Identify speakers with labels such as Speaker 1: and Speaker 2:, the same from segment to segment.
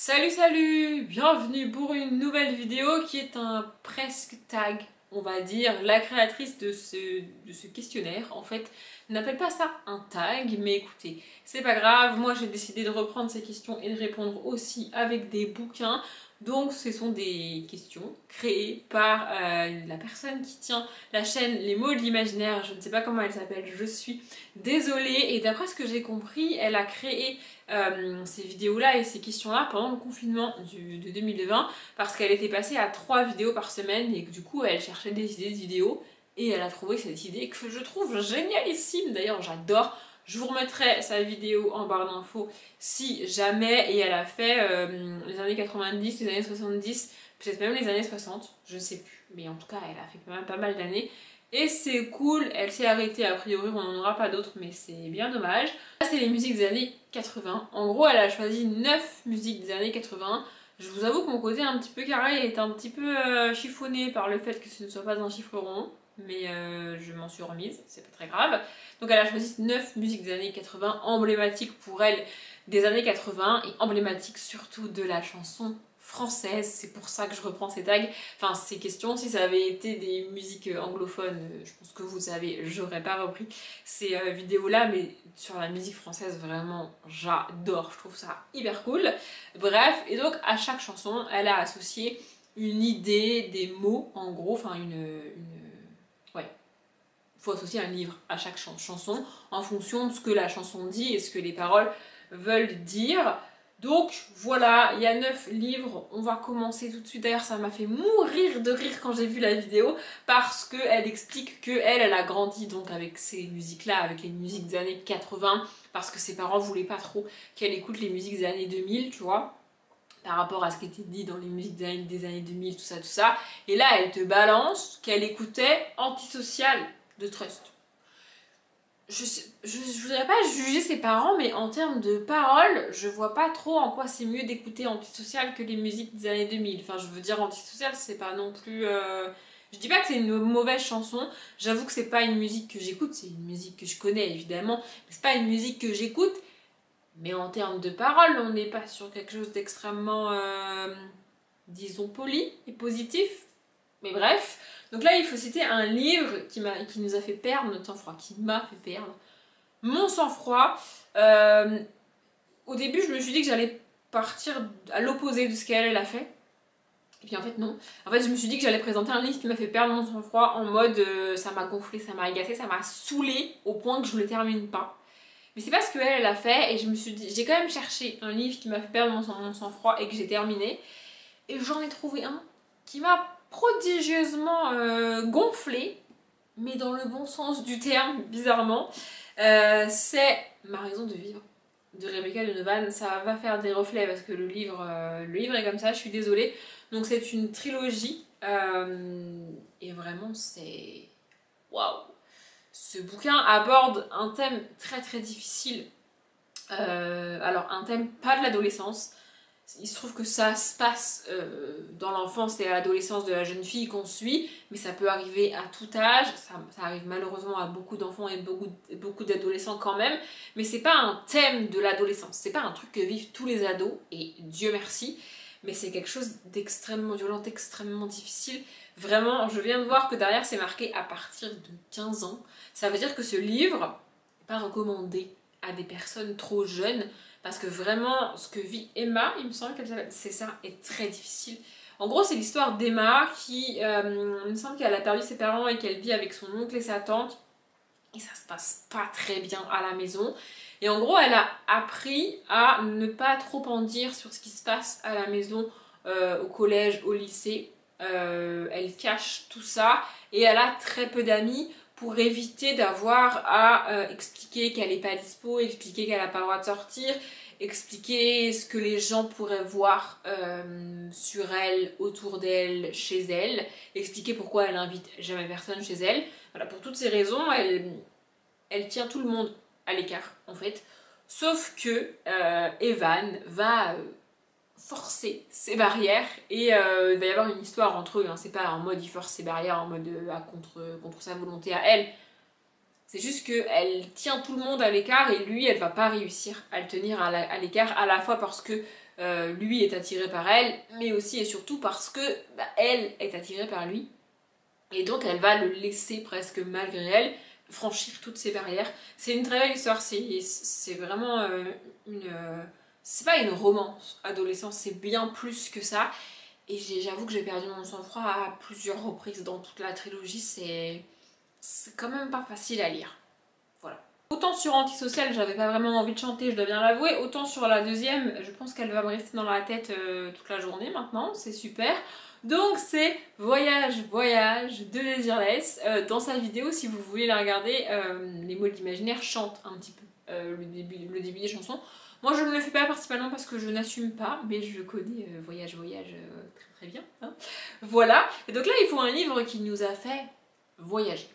Speaker 1: Salut salut, bienvenue pour une nouvelle vidéo qui est un presque tag, on va dire. La créatrice de ce questionnaire en fait n'appelle pas ça un tag, mais écoutez, c'est pas grave, moi j'ai décidé de reprendre ces questions et de répondre aussi avec des bouquins. Donc ce sont des questions créées par la personne qui tient la chaîne Les mots de l'imaginaire, je ne sais pas comment elle s'appelle, je suis désolée. Et d'après ce que j'ai compris, elle a créé ces vidéos-là et ces questions-là pendant le confinement de 2020 parce qu'elle était passée à 3 vidéos par semaine et que du coup elle cherchait des idées de vidéos et elle a trouvé cette idée que je trouve génialissime, d'ailleurs j'adore. Je vous remettrai sa vidéo en barre d'infos si jamais, et elle a fait les années 90, les années 70, peut-être même les années 60, je ne sais plus, mais en tout cas elle a fait quand même pas mal d'années. Et c'est cool, elle s'est arrêtée, a priori on n'en aura pas d'autres, mais c'est bien dommage. Là c'est les musiques des années 80. En gros elle a choisi 9 musiques des années 80. Je vous avoue que mon côté un petit peu carré est un petit peu chiffonné par le fait que ce ne soit pas un chiffre rond, mais je m'en suis remise, c'est pas très grave. Donc elle a choisi 9 musiques des années 80, emblématiques pour elle des années 80 et emblématiques surtout de la chanson française. C'est pour ça que je reprends ces tags, enfin ces questions. Si ça avait été des musiques anglophones, je pense que vous savez, j'aurais pas repris ces vidéos là, mais sur la musique française vraiment j'adore, je trouve ça hyper cool. Bref, et donc à chaque chanson elle a associé une idée, des mots en gros, enfin ouais, faut associer un livre à chaque chanson en fonction de ce que la chanson dit et ce que les paroles veulent dire. Donc voilà, il y a 9 livres, on va commencer tout de suite. D'ailleurs ça m'a fait mourir de rire quand j'ai vu la vidéo parce qu'elle explique qu'elle a grandi donc avec ces musiques-là, avec les musiques des années 80, parce que ses parents voulaient pas trop qu'elle écoute les musiques des années 2000, tu vois, par rapport à ce qui était dit dans les musiques des années 2000, tout ça. Et là elle te balance qu'elle écoutait Antisocial de Trust. Je voudrais pas juger ses parents, mais en termes de paroles, je vois pas trop en quoi c'est mieux d'écouter Antisocial que les musiques des années 2000. Enfin, je veux dire, Antisocial, c'est pas non plus... Je dis pas que c'est une mauvaise chanson, j'avoue que c'est pas une musique que j'écoute, c'est une musique que je connais évidemment, mais c'est pas une musique que j'écoute. Mais en termes de paroles, on n'est pas sur quelque chose d'extrêmement, disons, poli et positif. Mais bref, donc là il faut citer un livre qui nous a fait perdre notre sang-froid, qui m'a fait perdre mon sang-froid. Au début je me suis dit que j'allais partir à l'opposé de ce qu'elle a fait. Et puis en fait non. En fait je me suis dit que j'allais présenter un livre qui m'a fait perdre mon sang-froid en mode ça m'a gonflé, ça m'a agacé, ça m'a saoulé au point que je le termine pas. Mais c'est pas ce qu'elle a fait et je me suis dit, j'ai quand même cherché un livre qui m'a fait perdre mon sang-froid et que j'ai terminé. Et j'en ai trouvé un qui m'a prodigieusement gonflé, mais dans le bon sens du terme, bizarrement. C'est Ma raison de vivre de Rebecca Donovan. Ça va faire des reflets parce que le livre est comme ça, je suis désolée. Donc c'est une trilogie et vraiment c'est... Waouh! Ce bouquin aborde un thème très très difficile. Alors un thème pas de l'adolescence. Il se trouve que ça se passe dans l'enfance et à l'adolescence de la jeune fille qu'on suit, mais ça peut arriver à tout âge, ça arrive malheureusement à beaucoup d'enfants et beaucoup d'adolescents quand même, mais c'est pas un thème de l'adolescence, c'est pas un truc que vivent tous les ados, et Dieu merci, mais c'est quelque chose d'extrêmement violent, extrêmement difficile. Vraiment, je viens de voir que derrière c'est marqué à partir de 15 ans, ça veut dire que ce livre n'est pas recommandé à des personnes trop jeunes, parce que vraiment, ce que vit Emma, il me semble qu'elle s'appelle, c'est ça, est très difficile. En gros, c'est l'histoire d'Emma qui, il me semble qu'elle a perdu ses parents et qu'elle vit avec son oncle et sa tante. Et ça se passe pas très bien à la maison. Et en gros, elle a appris à ne pas trop en dire sur ce qui se passe à la maison, au collège, au lycée. Elle cache tout ça et elle a très peu d'amis pour éviter d'avoir à expliquer qu'elle n'est pas dispo, expliquer qu'elle n'a pas le droit de sortir, expliquer ce que les gens pourraient voir sur elle, autour d'elle, chez elle, expliquer pourquoi elle invite jamais personne chez elle. Voilà, pour toutes ces raisons, elle tient tout le monde à l'écart en fait. Sauf que Evan va forcer ses barrières et il va y avoir une histoire entre eux, hein. C'est pas en mode il force ses barrières en mode contre sa volonté à elle, c'est juste qu'elle tient tout le monde à l'écart et lui elle va pas réussir à le tenir à l'écart, à la fois parce que lui est attiré par elle, mais aussi et surtout parce que elle est attirée par lui. Et donc elle va le laisser presque malgré elle franchir toutes ces barrières. C'est une très belle histoire, c'est vraiment c'est pas une romance adolescente, c'est bien plus que ça. Et j'avoue que j'ai perdu mon sang-froid à plusieurs reprises dans toute la trilogie, c'est quand même pas facile à lire. Voilà. Autant sur Antisocial, j'avais pas vraiment envie de chanter, je dois bien l'avouer, autant sur la deuxième, je pense qu'elle va me rester dans la tête toute la journée maintenant, c'est super. Donc c'est Voyage, Voyage de Désirless. Dans sa vidéo, si vous voulez la regarder, les mots de l'imaginaire chantent un petit peu le début des chansons. Moi je ne le fais pas principalement parce que je n'assume pas, mais je connais Voyage, Voyage très très bien. Hein. Voilà, et donc là il faut un livre qui nous a fait voyager.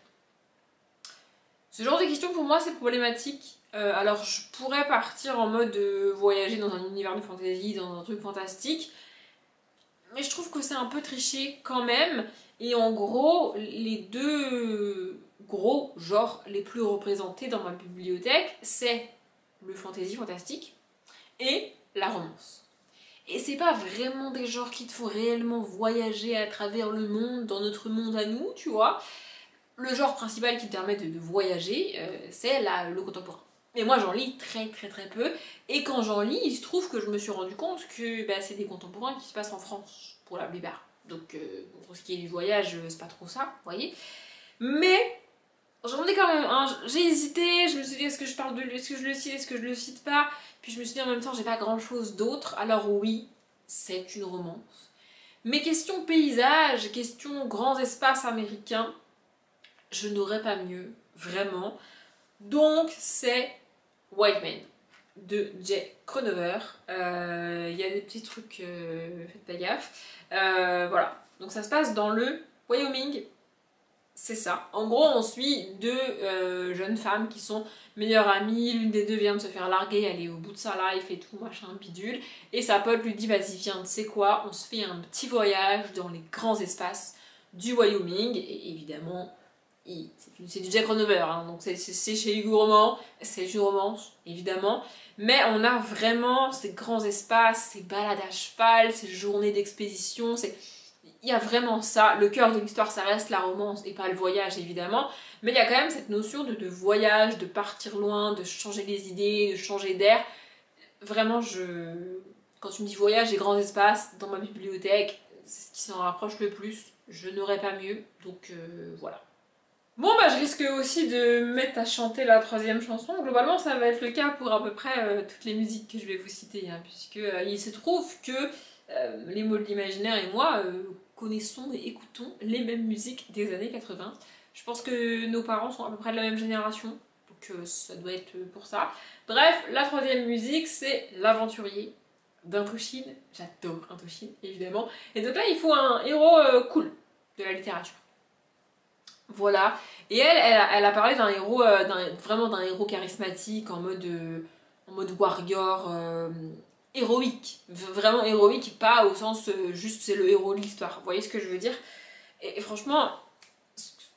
Speaker 1: Ce genre de questions pour moi c'est problématique. Alors je pourrais partir en mode voyager dans un univers de fantasy, dans un truc fantastique, mais je trouve que c'est un peu triché quand même. Et en gros, les deux gros genres les plus représentés dans ma bibliothèque, c'est le fantasy fantastique et la romance. Et c'est pas vraiment des genres qui te font réellement voyager à travers le monde, dans notre monde à nous, tu vois. Le genre principal qui te permet de voyager, c'est le contemporain. Mais moi j'en lis très très très peu, et quand j'en lis, il se trouve que je me suis rendu compte que c'est des contemporains qui se passent en France, pour la plupart. Donc pour ce qui est du voyage, c'est pas trop ça, vous voyez. Mais j'en ai quand même un, j'ai hésité, je me suis dit est-ce que je parle de lui, est-ce que je le cite, est-ce que je le cite pas, puis je me suis dit en même temps j'ai pas grand chose d'autre, alors oui, c'est une romance. Mais question paysage, question grands espaces américains, je n'aurais pas mieux, vraiment. Donc c'est White Man de Jay Cronover. Il y a des petits trucs, faites pas gaffe. Voilà, donc ça se passe dans le Wyoming. C'est ça. En gros, on suit deux jeunes femmes qui sont meilleures amies. L'une des deux vient de se faire larguer, elle est au bout de sa life et tout, machin, bidule. Et sa pote lui dit, vas-y, viens, tu sais quoi, on se fait un petit voyage dans les grands espaces du Wyoming. Et évidemment, c'est du Jack Ronover, hein, donc c'est chez Hugo Roman, c'est une romance, évidemment. Mais on a vraiment ces grands espaces, ces balades à cheval, ces journées d'expédition, il y a vraiment ça. Le cœur de l'histoire, ça reste la romance et pas le voyage, évidemment. Mais il y a quand même cette notion de voyage, de partir loin, de changer les idées, de changer d'air. Vraiment, quand tu me dis voyage et grands espaces, dans ma bibliothèque, c'est ce qui s'en rapproche le plus. Je n'aurais pas mieux, donc voilà. Bon je risque aussi de me mettre à chanter la troisième chanson. Globalement ça va être le cas pour à peu près toutes les musiques que je vais vous citer, hein, puisque il se trouve que les mots de l'imaginaire et moi connaissons et écoutons les mêmes musiques des années 80. Je pense que nos parents sont à peu près de la même génération, donc ça doit être pour ça. Bref, la troisième musique c'est L'Aventurier d'Indochine. J'adore Indochine évidemment. Et donc là il faut un héros cool de la littérature. Voilà, et elle a parlé d'un héros, vraiment d'un héros charismatique, en mode warrior, héroïque, vraiment héroïque, pas au sens juste c'est le héros de l'histoire, vous voyez ce que je veux dire? Et franchement,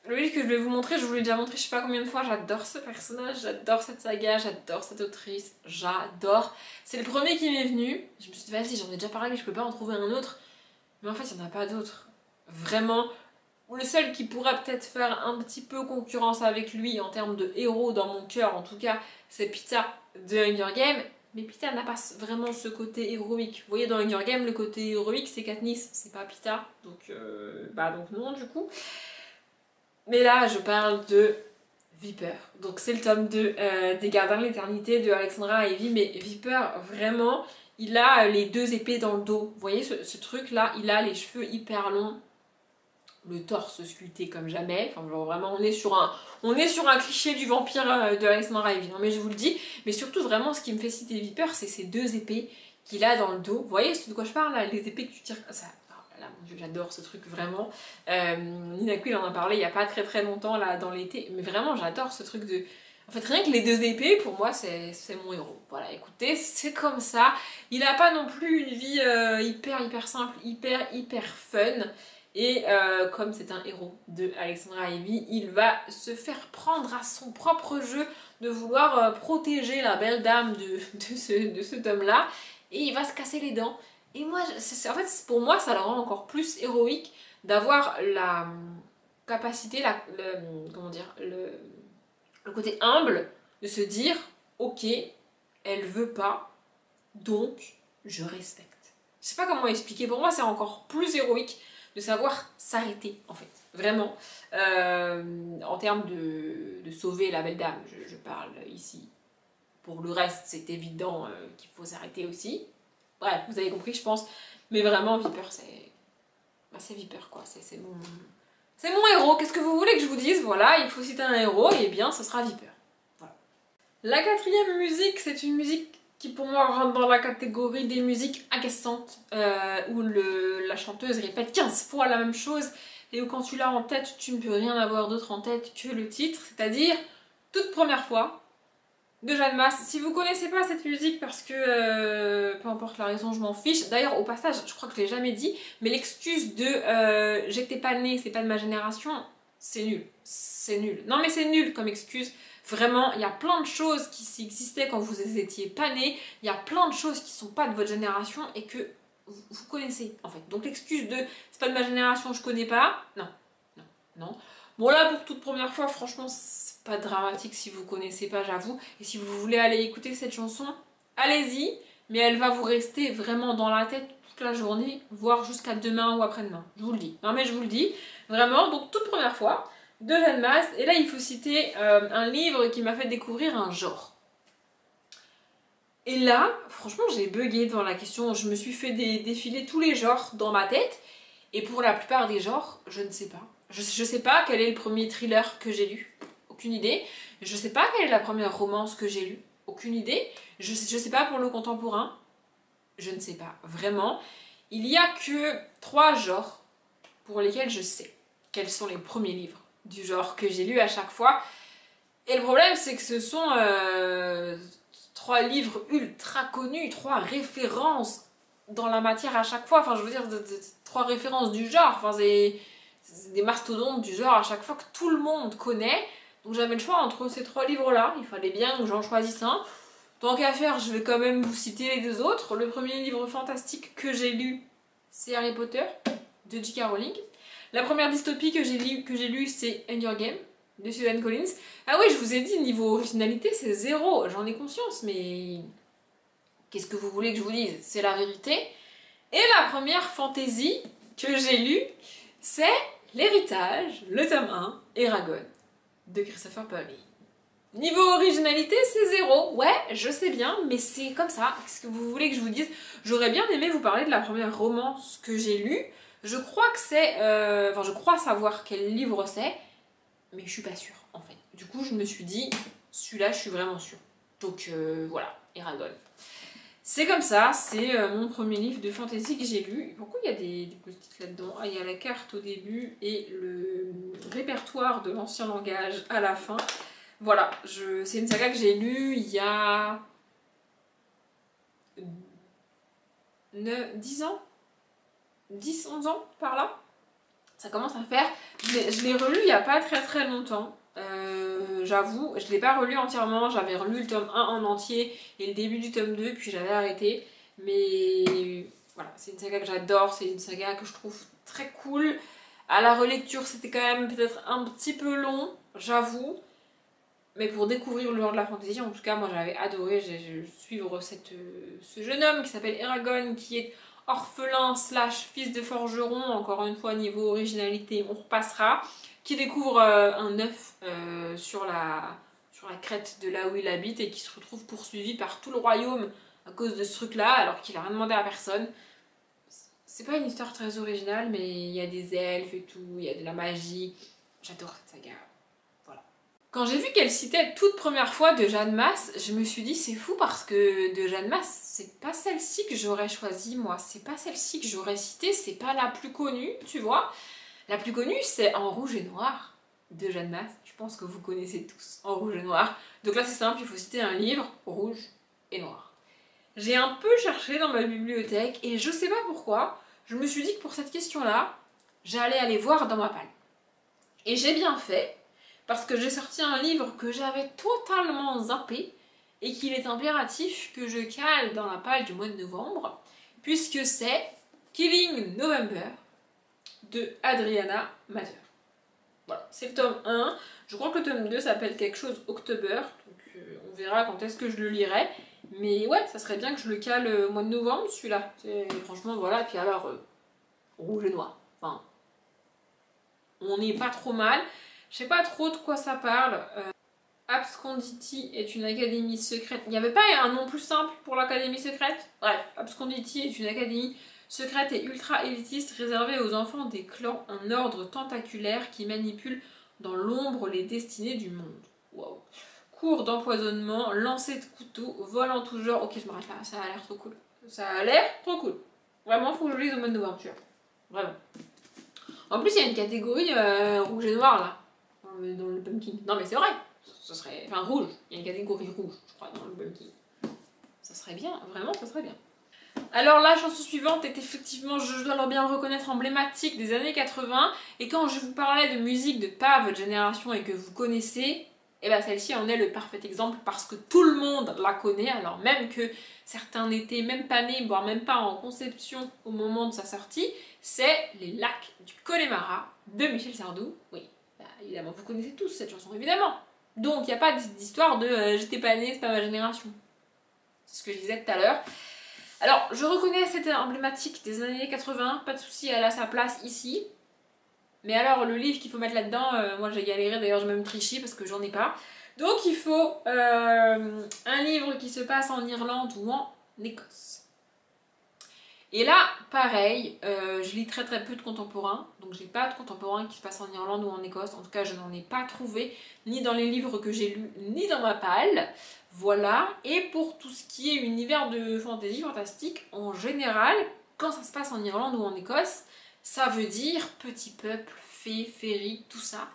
Speaker 1: le livre que je vais vous montrer, je vous l'ai déjà montré je sais pas combien de fois, j'adore ce personnage, j'adore cette saga, j'adore cette autrice, j'adore. C'est le premier qui m'est venu, je me suis dit vas-y j'en ai déjà parlé, je peux pas en trouver un autre, mais en fait il n'y en a pas d'autre, vraiment. Le seul qui pourrait peut-être faire un petit peu concurrence avec lui en termes de héros dans mon cœur, en tout cas, c'est Peeta de Hunger Games. Mais Peeta n'a pas vraiment ce côté héroïque. Vous voyez, dans Hunger Games, le côté héroïque, c'est Katniss, c'est pas Peeta. Donc, donc non, du coup. Mais là, je parle de Viper. Donc, c'est le tome 2 des Gardiens de l'Éternité de Alexandra Ivy. Mais Viper, vraiment, il a les deux épées dans le dos. Vous voyez, ce truc-là, il a les cheveux hyper longs. Le torse sculpté comme jamais, enfin genre vraiment on est sur un cliché du vampire de Alexandra Ivy, non mais je vous le dis, mais surtout vraiment ce qui me fait citer Viper c'est ces deux épées qu'il a dans le dos, vous voyez de quoi je parle là, les épées que tu tires, ça, oh là, mon dieu j'adore ce truc vraiment, Nina Quill en a parlé il n'y a pas très très longtemps là dans l'été, mais vraiment j'adore ce truc de... En fait, rien que les deux épées, pour moi, c'est mon héros. Voilà, écoutez, c'est comme ça. Il n'a pas non plus une vie hyper simple, hyper fun. Et comme c'est un héros de Alexandra Ivy, il va se faire prendre à son propre jeu de vouloir protéger la belle dame de ce tome-là. et il va se casser les dents. Et moi, en fait, pour moi, ça le rend encore plus héroïque d'avoir la capacité, comment dire, le côté humble de se dire, ok, elle veut pas, donc je respecte. Je sais pas comment expliquer, pour moi c'est encore plus héroïque de savoir s'arrêter en fait, vraiment. En termes de sauver la belle dame, je parle ici. Pour le reste, c'est évident qu'il faut s'arrêter aussi. Bref, vous avez compris je pense. Mais vraiment, Viper, c'est Viper quoi, c'est mon héros. Qu'est-ce que vous voulez que je vous dise? Voilà, il faut citer un héros, et bien ce sera Viper. Voilà. La quatrième musique, c'est une musique qui pour moi rentre dans la catégorie des musiques agaçantes, où la chanteuse répète 15 fois la même chose, et où quand tu l'as en tête, tu ne peux rien avoir d'autre en tête que le titre, c'est-à-dire toute première fois de Jeanne Masse. Si vous connaissez pas cette musique, parce que peu importe la raison, je m'en fiche. D'ailleurs, au passage, je crois que je l'ai jamais dit, mais l'excuse de j'étais pas née, c'est pas de ma génération, c'est nul. C'est nul. Non mais c'est nul comme excuse. Vraiment, il y a plein de choses qui existaient quand vous étiez pas nés. Il y a plein de choses qui sont pas de votre génération et que vous connaissez en fait. Donc l'excuse de c'est pas de ma génération, je connais pas. Non, non, non. Bon là, pour toute première fois, franchement, c'est pas dramatique si vous connaissez pas, j'avoue. Et si vous voulez aller écouter cette chanson, allez-y. Mais elle va vous rester vraiment dans la tête toute la journée, voire jusqu'à demain ou après-demain. Je vous le dis. Non mais je vous le dis. Vraiment, donc toute première fois de Jeanne Masse. Et là, il faut citer un livre qui m'a fait découvrir un genre. Et là, franchement, j'ai bugué dans la question. Je me suis fait défiler tous les genres dans ma tête. Et pour la plupart des genres, je ne sais pas. Je sais pas quel est le premier thriller que j'ai lu. Aucune idée. Je sais pas quelle est la première romance que j'ai lue. Aucune idée. Je sais pas pour le contemporain. Je ne sais pas. Vraiment. Il y a que 3 genres pour lesquels je sais quels sont les premiers livres du genre que j'ai lu à chaque fois. Et le problème, c'est que ce sont 3 livres ultra connus, 3 références dans la matière à chaque fois. Enfin, je veux dire, 3 références du genre. Enfin, c'est des mastodontes du genre à chaque fois que tout le monde connaît. Donc j'avais le choix entre ces 3 livres-là. Il fallait bien que j'en choisisse un. Tant qu'à faire, je vais quand même vous citer les 2 autres. Le premier livre fantastique que j'ai lu, c'est Harry Potter, de J.K. Rowling. La première dystopie que j'ai lue, c'est Hunger Games, de Susan Collins. Ah oui, je vous ai dit, niveau originalité, c'est 0. J'en ai conscience, mais qu'est-ce que vous voulez que je vous dise? C'est la vérité. Et la première fantasy que j'ai lue, c'est L'Héritage, le tome 1, Eragon, de Christopher Paoli. Niveau originalité, c'est 0. Ouais, je sais bien, mais c'est comme ça. Qu'est-ce que vous voulez que je vous dise? J'aurais bien aimé vous parler de la première romance que j'ai lue. Je crois que c'est... Enfin, je crois savoir quel livre c'est, mais je suis pas sûre, en fait. Du coup, je me suis dit, celui-là, je suis vraiment sûre. Donc, voilà, Eragon. C'est comme ça, c'est mon premier livre de fantasy que j'ai lu. Pourquoi il y a des post-it là-dedans? Ah, il y a la carte au début et le répertoire de l'ancien langage à la fin. Voilà, c'est une saga que j'ai lue il y a 10 ans, 10-11 ans par là. Ça commence à faire. Je l'ai relu il n'y a pas très longtemps. J'avoue, je ne l'ai pas relu entièrement. J'avais relu le tome 1 en entier et le début du tome 2, puis j'avais arrêté. Mais voilà, c'est une saga que j'adore. C'est une saga que je trouve très cool. À la relecture, c'était quand même peut-être un petit peu long, j'avoue. Mais pour découvrir le genre de la fantasy, en tout cas, moi j'avais adoré suivre ce jeune homme qui s'appelle Eragon, qui est orphelin / fils de forgeron, encore une fois niveau originalité, on repassera, qui découvre un œuf sur la crête de là où il habite et qui se retrouve poursuivi par tout le royaume à cause de ce truc-là, alors qu'il a rien demandé à personne. C'est pas une histoire très originale, mais il y a des elfes et tout, il y a de la magie. J'adore cette saga. Quand j'ai vu qu'elle citait toute première fois de Jeanne Masse, je me suis dit c'est fou parce que de Jeanne Masse, c'est pas celle-ci que j'aurais choisie moi, c'est pas celle-ci que j'aurais citée, c'est pas la plus connue, tu vois. La plus connue c'est En rouge et noir de Jeanne Masse, je pense que vous connaissez tous En rouge et noir. Donc là c'est simple, il faut citer un livre, rouge et noir. J'ai un peu cherché dans ma bibliothèque et je sais pas pourquoi, je me suis dit que pour cette question-là, j'allais aller voir dans ma palle. Et j'ai bien fait. Parce que j'ai sorti un livre que j'avais totalement zappé et qu'il est impératif que je cale dans la palle du mois de novembre, puisque c'est Killing November de Adriana Mater. Voilà, c'est le tome 1. Je crois que le tome 2 s'appelle quelque chose October, donc on verra quand est-ce que je le lirai. Mais ouais, ça serait bien que je le cale au mois de novembre, celui-là. Franchement, voilà. Puis alors, rouge et noir. Enfin, on n'est pas trop mal. Je sais pas trop de quoi ça parle. Abscondity est une académie secrète. Il n'y avait pas un nom plus simple pour l'académie secrète? Bref, Abscondity est une académie secrète et ultra élitiste réservée aux enfants des clans, un ordre tentaculaire qui manipule dans l'ombre les destinées du monde. Waouh. Cours d'empoisonnement, lancer de couteau, vol en tout genre. Ok, je m'arrête là, ça a l'air trop cool. Ça a l'air trop cool. Vraiment, faut que je lise au mois de novembre, tu vois. Vraiment. En plus, il y a une catégorie rouge et noir là, dans le pumpkin. Non, mais c'est vrai. Ce serait. Enfin, rouge. Il y a une catégorie rouge, je crois, dans le pumpkin. Ça serait bien, vraiment, ça serait bien. Alors la chanson suivante est effectivement, je dois bien le reconnaître, emblématique des années 80. Et quand je vous parlais de musique de pas votre génération et que vous connaissez, et bien celle-ci en est le parfait exemple parce que tout le monde la connaît, alors même que certains n'étaient même pas nés, voire même pas en conception au moment de sa sortie, c'est Les Lacs du Connemara de Michel Sardou. Oui, bah, évidemment, vous connaissez tous cette chanson, évidemment. Donc il n'y a pas d'histoire de j'étais pas née, c'est pas ma génération. C'est ce que je disais tout à l'heure. Alors, je reconnais cette emblématique des années 80, pas de souci, elle a sa place ici. Mais alors, le livre qu'il faut mettre là-dedans, moi j'ai galéré, d'ailleurs j'ai même triché parce que j'en ai pas. Donc il faut un livre qui se passe en Irlande ou en Écosse. Et là, pareil, je lis très très peu de contemporains, donc j'ai pas de contemporains qui se passent en Irlande ou en Écosse. En tout cas, je n'en ai pas trouvé, ni dans les livres que j'ai lus, ni dans ma palle. Voilà, et pour tout ce qui est univers de fantasy fantastique, en général, quand ça se passe en Irlande ou en Écosse, ça veut dire petit peuple, fées, féerie, tout ça.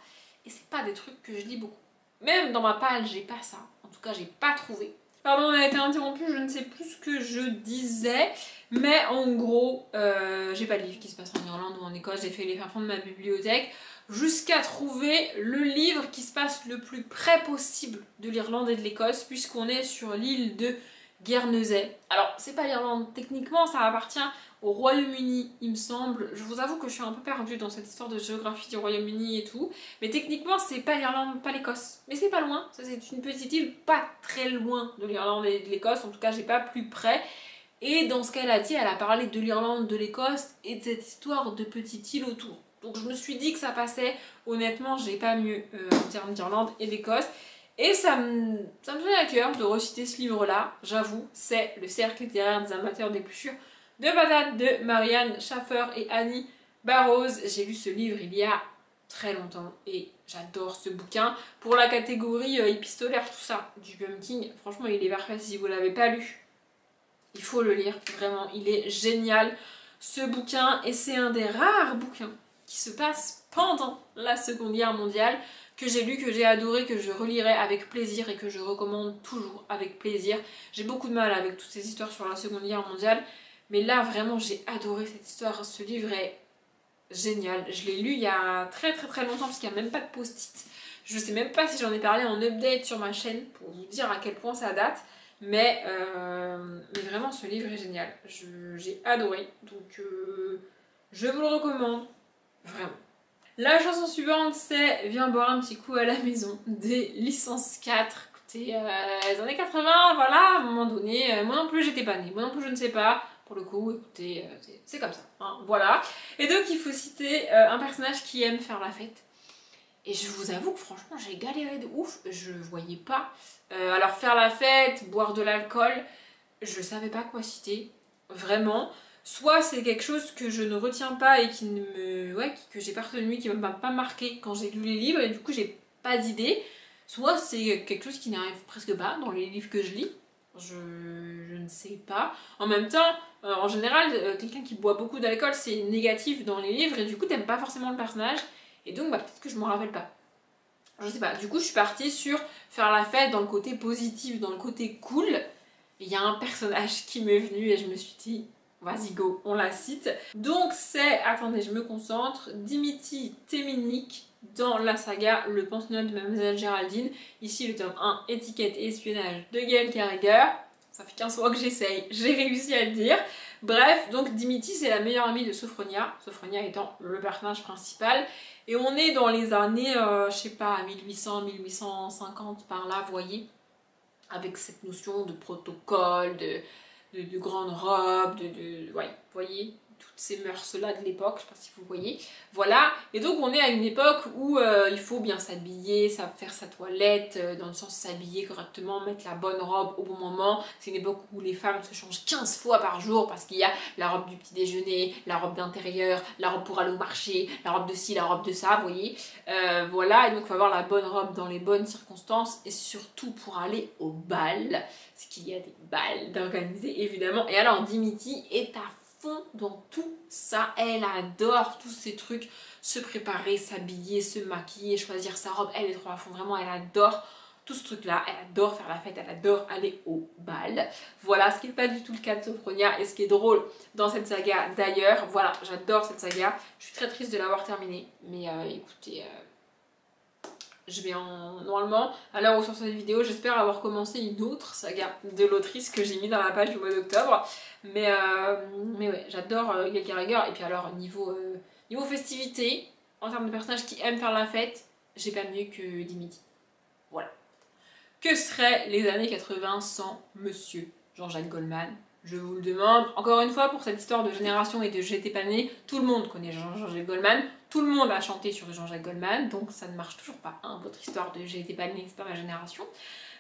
Speaker 1: Et c'est pas des trucs que je lis beaucoup. Même dans ma palle, j'ai pas ça. En tout cas, j'ai pas trouvé. Pardon, on a été interrompu, je ne sais plus ce que je disais. Mais en gros, j'ai pas de livre qui se passe en Irlande ou en Écosse. J'ai fait les fins fonds de ma bibliothèque jusqu'à trouver le livre qui se passe le plus près possible de l'Irlande et de l'Écosse, puisqu'on est sur l'île de Guernesey. Alors, c'est pas l'Irlande, techniquement ça appartient au Royaume-Uni, il me semble. Je vous avoue que je suis un peu perdue dans cette histoire de géographie du Royaume-Uni et tout. Mais techniquement, c'est pas l'Irlande, pas l'Écosse. Mais c'est pas loin, ça c'est une petite île pas très loin de l'Irlande et de l'Écosse. En tout cas, j'ai pas plus près. Et dans ce qu'elle a dit, elle a parlé de l'Irlande, de l'Écosse et de cette histoire de petite île autour. Donc je me suis dit que ça passait. Honnêtement, j'ai pas mieux en termes d'Irlande et d'Écosse. Et ça me tenait à cœur de reciter ce livre-là, j'avoue. C'est Le Cercle littéraire des amateurs d'épluchures de patates de Marianne Schaffer et Annie Barrows. J'ai lu ce livre il y a très longtemps et j'adore ce bouquin. Pour la catégorie épistolaire, tout ça, du pumpkin, franchement il est parfait. Si vous l'avez pas lu, il faut le lire, vraiment, il est génial ce bouquin. Et c'est un des rares bouquins qui se passe pendant la Seconde Guerre mondiale, que j'ai lu, que j'ai adoré, que je relirai avec plaisir et que je recommande toujours avec plaisir. J'ai beaucoup de mal avec toutes ces histoires sur la Seconde Guerre mondiale, mais là vraiment j'ai adoré cette histoire. Ce livre est génial. Je l'ai lu il y a très longtemps parce qu'il n'y a même pas de post-it. Je sais même pas si j'en ai parlé en update sur ma chaîne pour vous dire à quel point ça date. Mais vraiment ce livre est génial. J'ai adoré. Donc je vous le recommande. Vraiment. La chanson suivante, c'est Viens boire un petit coup à la maison des Licence 4. Écoutez, les années 80, voilà, à un moment donné, moi non plus j'étais pas née, moi non plus je ne sais pas. Pour le coup, écoutez, c'est comme ça, hein, voilà. Et donc il faut citer un personnage qui aime faire la fête. Et je vous avoue que franchement j'ai galéré de ouf, je voyais pas. Alors faire la fête, boire de l'alcool, je savais pas quoi citer, vraiment. Soit c'est quelque chose que je ne retiens pas et qui ne me... ouais, que j'ai pas retenu, qui m'a pas marqué quand j'ai lu les livres et du coup j'ai pas d'idée. Soit c'est quelque chose qui n'arrive presque pas dans les livres que je lis. Je ne sais pas. En même temps, en général, quelqu'un qui boit beaucoup d'alcool c'est négatif dans les livres et du coup t'aimes pas forcément le personnage. Et donc bah, peut-être que je m'en rappelle pas. Je sais pas. Du coup je suis partie sur faire la fête dans le côté positif, dans le côté cool. Et il y a un personnage qui m'est venu et je me suis dit... vas-y go, on la cite. Donc c'est, attendez je me concentre, Dimitri Temenik dans la saga Le pensionnat de Mademoiselle Géraldine. Ici le tome 1, étiquette et espionnage de Gaël Carriger. Ça fait 15 fois que j'essaye, j'ai réussi à le dire. Bref, donc Dimity c'est la meilleure amie de Sophronia, Sophronia étant le personnage principal. Et on est dans les années, je sais pas, 1800, 1850 par là, vous voyez. Avec cette notion de protocole, de grande robe, ouais, vous voyez, toutes ces mœurs-là de l'époque, je sais pas si vous voyez, voilà, et donc on est à une époque où il faut bien s'habiller, faire sa toilette, dans le sens s'habiller correctement, mettre la bonne robe au bon moment. C'est une époque où les femmes se changent 15 fois par jour parce qu'il y a la robe du petit déjeuner, la robe d'intérieur, la robe pour aller au marché, la robe de ci, la robe de ça, vous voyez, voilà, et donc il faut avoir la bonne robe dans les bonnes circonstances et surtout pour aller au bal, parce qu'il y a des bals d'organiser évidemment. Et alors Dimity est à fond dans tout ça, elle adore tous ces trucs, se préparer, s'habiller, se maquiller, choisir sa robe, elle est trop à fond, vraiment elle adore tout ce truc là, elle adore faire la fête, elle adore aller au bal. Voilà, ce qui n'est pas du tout le cas de Sophronia et ce qui est drôle dans cette saga d'ailleurs. Voilà, j'adore cette saga, je suis très triste de l'avoir terminée, mais écoutez, je vais normalement, à l'heure où sort cette vidéo, j'espère avoir commencé une autre saga de l'autrice que j'ai mis dans la page du mois d'octobre. Mais ouais, j'adore Gaël Carriger. Et puis alors, niveau festivité, en termes de personnages qui aiment faire la fête, j'ai pas mieux que Dimity. Voilà. Que seraient les années 80 sans Monsieur Jean-Jacques Goldman? Je vous le demande. Encore une fois, pour cette histoire de génération et de j'étais pas né, tout le monde connaît Jean-Jacques Goldman. Tout le monde a chanté sur Jean-Jacques Goldman, donc ça ne marche toujours pas, hein, votre histoire de j'ai été pas né, c'est pas ma génération.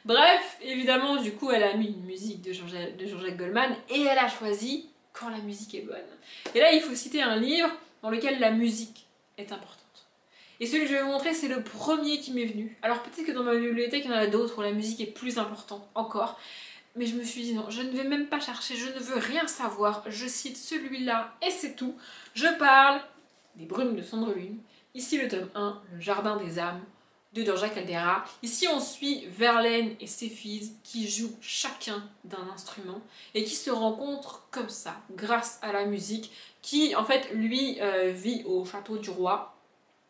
Speaker 1: Bref, évidemment, du coup, elle a mis une musique de Jean-Jacques Goldman et elle a choisi Quand la musique est bonne. Et là, il faut citer un livre dans lequel la musique est importante. Et celui que je vais vous montrer, c'est le premier qui m'est venu. Alors peut-être que dans ma bibliothèque, il y en a d'autres où la musique est plus importante encore. Mais je me suis dit non, je ne vais même pas chercher, je ne veux rien savoir. Je cite celui-là et c'est tout. Je parle des Brumes de Cendrelune. Ici le tome 1, Le Jardin des âmes, de Dorja Caldera. Ici on suit Verlaine et Céphise qui jouent chacun d'un instrument et qui se rencontrent comme ça, grâce à la musique, qui en fait lui vit au château du roi.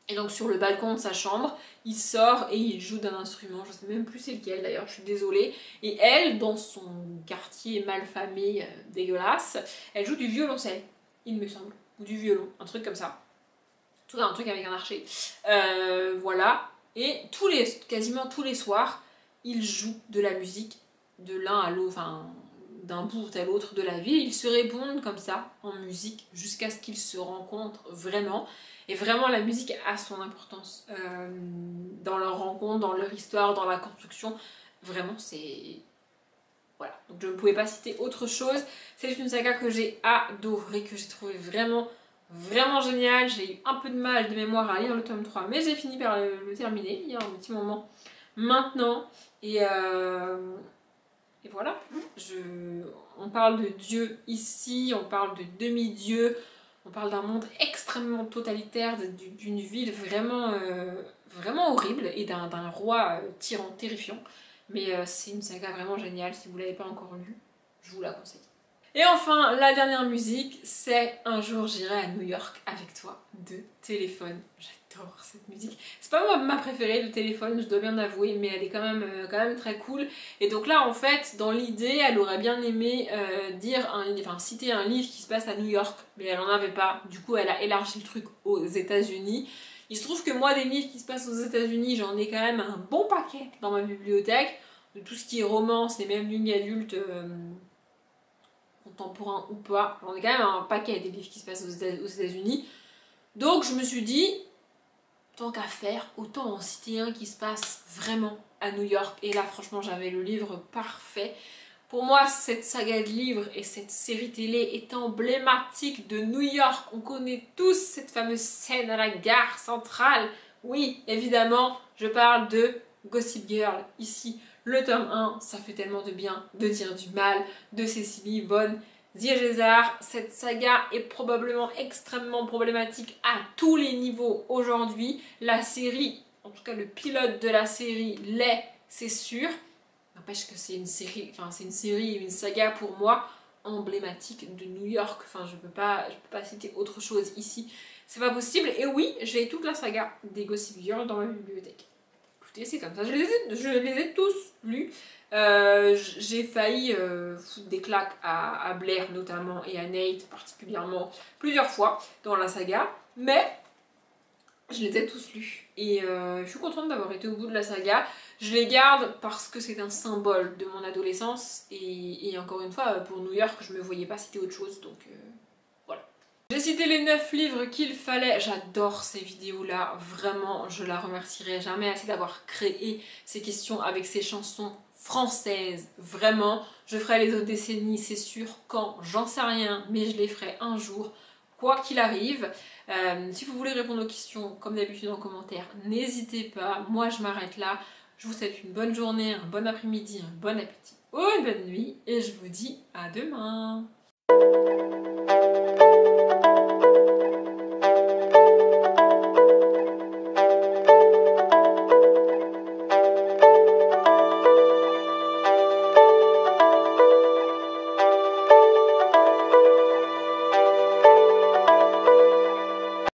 Speaker 1: Et donc sur le balcon de sa chambre, il sort et il joue d'un instrument, je sais même plus c'est lequel d'ailleurs, je suis désolée. Et elle, dans son quartier malfamé dégueulasse, elle joue du violoncelle, il me semble, ou du violon, un truc comme ça. Tout un truc avec un archer. Voilà. Et quasiment tous les soirs, ils jouent de la musique de l'un à l'autre, enfin d'un bout à l'autre de la ville. Ils se répondent comme ça en musique jusqu'à ce qu'ils se rencontrent vraiment. Et vraiment, la musique a son importance dans leur rencontre, dans leur histoire, dans la construction. Vraiment, c'est... Voilà. Donc je ne pouvais pas citer autre chose. C'est une saga que j'ai adorée, que j'ai trouvé vraiment géniale. J'ai eu un peu de mal de mémoire à lire le tome 3, mais j'ai fini par le terminer il y a un petit moment maintenant. Et voilà. On parle de Dieu ici, on parle de demi-dieu. On parle d'un monde extrêmement totalitaire, d'une ville vraiment, vraiment horrible et d'un roi tyran terrifiant. Mais c'est une saga vraiment géniale, si vous ne l'avez pas encore lue, je vous la conseille. Et enfin, la dernière musique, c'est Un jour j'irai à New York avec toi de Téléphone. J'adore cette musique. C'est pas ma préférée de Téléphone, je dois bien avouer, mais elle est quand même très cool. Et donc là, en fait, dans l'idée, elle aurait bien aimé citer un livre qui se passe à New York, mais elle en avait pas. Du coup, elle a élargi le truc aux États-Unis. Il se trouve que moi, des livres qui se passent aux États-Unis, j'en ai quand même un bon paquet dans ma bibliothèque, de tout ce qui est romance et même young adulte. Contemporain ou pas, j'en ai quand même un paquet des livres qui se passent aux États-Unis. Donc je me suis dit, tant qu'à faire, autant en citer un qui se passe vraiment à New York. Et là, franchement, j'avais le livre parfait. Pour moi, cette saga de livres et cette série télé est emblématique de New York. On connaît tous cette fameuse scène à la gare centrale. Oui, évidemment, je parle de Gossip Girl ici. Le tome 1, ça fait tellement de bien de dire du mal de Cécilie von Ziegesar. Cette saga est probablement extrêmement problématique à tous les niveaux aujourd'hui. La série, en tout cas le pilote de la série l'est, c'est sûr. N'empêche que c'est une série, une saga pour moi emblématique de New York. Enfin, je peux pas citer autre chose ici. c'est pas possible. Et oui, j'ai toute la saga des Gossip Girl dans ma bibliothèque. Écoutez, c'est comme ça, je les ai tous lus. J'ai failli foutre des claques à Blair notamment et à Nate particulièrement plusieurs fois dans la saga, mais je les ai tous lus et je suis contente d'avoir été au bout de la saga. Je les garde parce que c'est un symbole de mon adolescence et encore une fois pour New York je me voyais pas citer autre chose donc voilà. J'ai cité les 9 livres qu'il fallait, j'adore ces vidéos là, vraiment je la remercierai jamais assez d'avoir créé ces questions avec ces chansons françaises, vraiment. Je ferai les autres décennies, c'est sûr, quand, j'en sais rien, mais je les ferai un jour, quoi qu'il arrive. Si vous voulez répondre aux questions, comme d'habitude en commentaire, n'hésitez pas, moi je m'arrête là. Je vous souhaite une bonne journée, un bon après-midi, un bon appétit ou une bonne nuit, et je vous dis à demain.